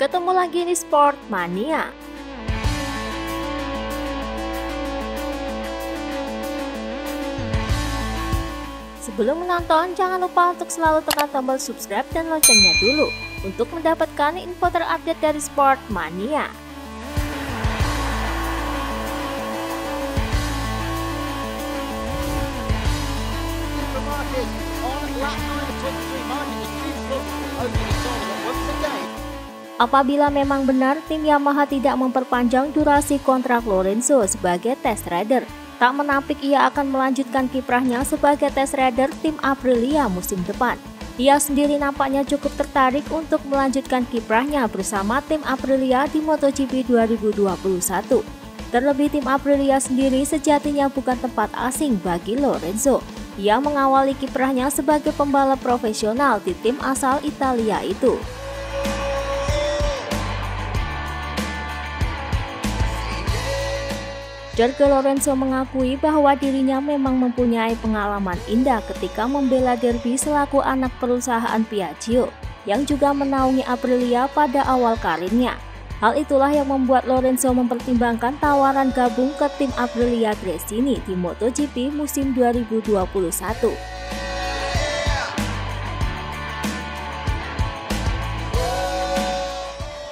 Ketemu lagi di Sport Mania. Sebelum menonton, jangan lupa untuk selalu tekan tombol subscribe dan loncengnya dulu untuk mendapatkan info terupdate dari Sport Mania. Apabila memang benar tim Yamaha tidak memperpanjang durasi kontrak Lorenzo sebagai test rider, tak menampik ia akan melanjutkan kiprahnya sebagai test rider tim Aprilia musim depan. Ia sendiri nampaknya cukup tertarik untuk melanjutkan kiprahnya bersama tim Aprilia di MotoGP 2021. Terlebih tim Aprilia sendiri sejatinya bukan tempat asing bagi Lorenzo. Ia mengawali kiprahnya sebagai pembalap profesional di tim asal Italia itu. Jorge Lorenzo mengakui bahwa dirinya memang mempunyai pengalaman indah ketika membela Derby selaku anak perusahaan Piaggio yang juga menaungi Aprilia pada awal karirnya. Hal itulah yang membuat Lorenzo mempertimbangkan tawaran gabung ke tim Aprilia Gresini di MotoGP musim 2021.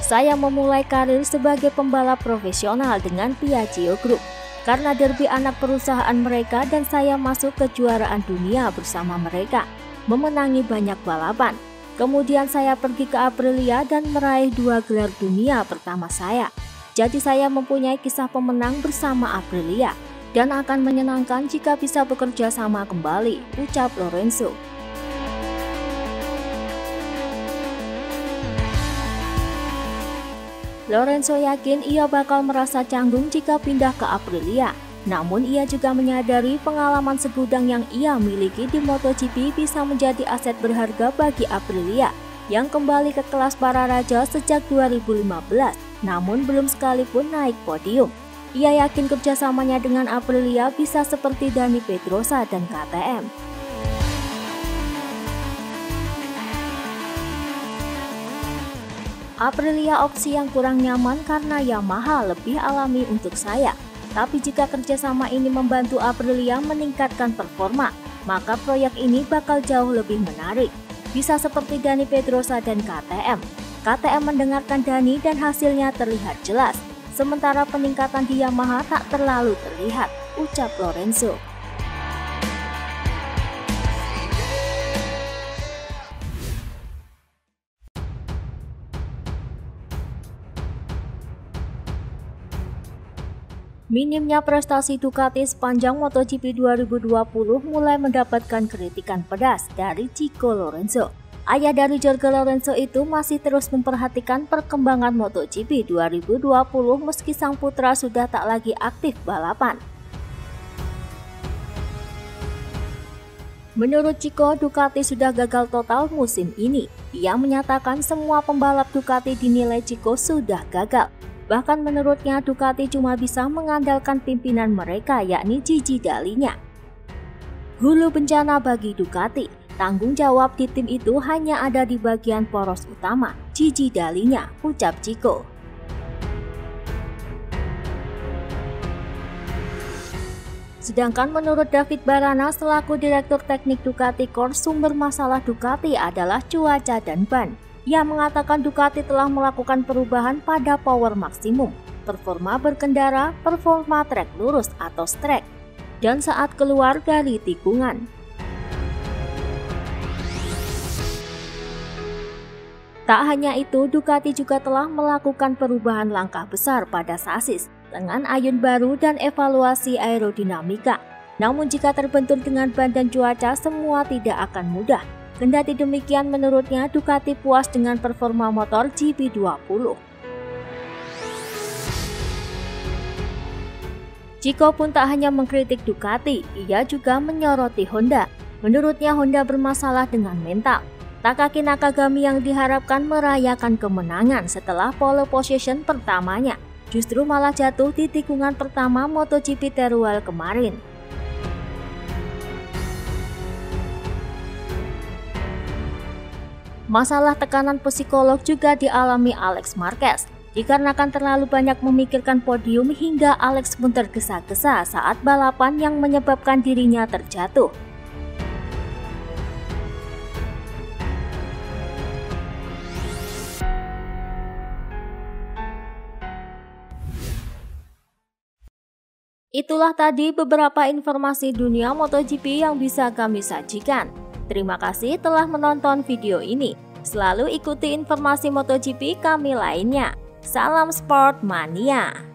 Saya memulai karir sebagai pembalap profesional dengan Piaggio Group karena Derby anak perusahaan mereka dan saya masuk kejuaraan dunia bersama mereka, memenangi banyak balapan. Kemudian saya pergi ke Aprilia dan meraih 2 gelar dunia pertama saya. Jadi saya mempunyai kisah pemenang bersama Aprilia dan akan menyenangkan jika bisa bekerja sama kembali, ucap Lorenzo. Lorenzo yakin ia bakal merasa canggung jika pindah ke Aprilia. Namun ia juga menyadari pengalaman segudang yang ia miliki di MotoGP bisa menjadi aset berharga bagi Aprilia yang kembali ke kelas para raja sejak 2015, namun belum sekalipun naik podium. Ia yakin kerjasamanya dengan Aprilia bisa seperti Dani Pedrosa dan KTM. Aprilia opsi yang kurang nyaman karena Yamaha lebih alami untuk saya. Tapi jika kerjasama ini membantu Aprilia meningkatkan performa, maka proyek ini bakal jauh lebih menarik. Bisa seperti Dani Pedrosa dan KTM. KTM mendengarkan Dani dan hasilnya terlihat jelas. Sementara peningkatan di Yamaha tak terlalu terlihat, ucap Lorenzo. Minimnya prestasi Ducati sepanjang MotoGP 2020 mulai mendapatkan kritikan pedas dari Chico Lorenzo. Ayah dari Jorge Lorenzo itu masih terus memperhatikan perkembangan MotoGP 2020 meski sang putra sudah tak lagi aktif balapan. Menurut Chico, Ducati sudah gagal total musim ini. Ia menyatakan semua pembalap Ducati dinilai Chico sudah gagal. Bahkan menurutnya Ducati cuma bisa mengandalkan pimpinan mereka yakni Gigi Dall'Igna. Hulu bencana bagi Ducati, tanggung jawab di tim itu hanya ada di bagian poros utama, Gigi Dall'Igna, ucap Chico. Sedangkan menurut David Barana selaku Direktur Teknik Ducati Core, sumber masalah Ducati adalah cuaca dan ban. Ia mengatakan Ducati telah melakukan perubahan pada power maksimum, performa berkendara, performa trek lurus atau straight, dan saat keluar dari tikungan. Tak hanya itu, Ducati juga telah melakukan perubahan langkah besar pada sasis dengan ayun baru dan evaluasi aerodinamika. Namun jika terbentur dengan ban dan cuaca, semua tidak akan mudah. Kendati demikian, menurutnya Ducati puas dengan performa motor GP20. Chico pun tak hanya mengkritik Ducati, ia juga menyoroti Honda. Menurutnya Honda bermasalah dengan mental. Takaki Nakagami yang diharapkan merayakan kemenangan setelah pole position pertamanya, justru malah jatuh di tikungan pertama MotoGP Teruel kemarin. Masalah tekanan psikolog juga dialami Alex Marquez, dikarenakan terlalu banyak memikirkan podium hingga Alex pun tergesa-gesa saat balapan yang menyebabkan dirinya terjatuh. Itulah tadi beberapa informasi dunia MotoGP yang bisa kami sajikan. Terima kasih telah menonton video ini. Selalu ikuti informasi MotoGP kami lainnya. Salam Sport Mania!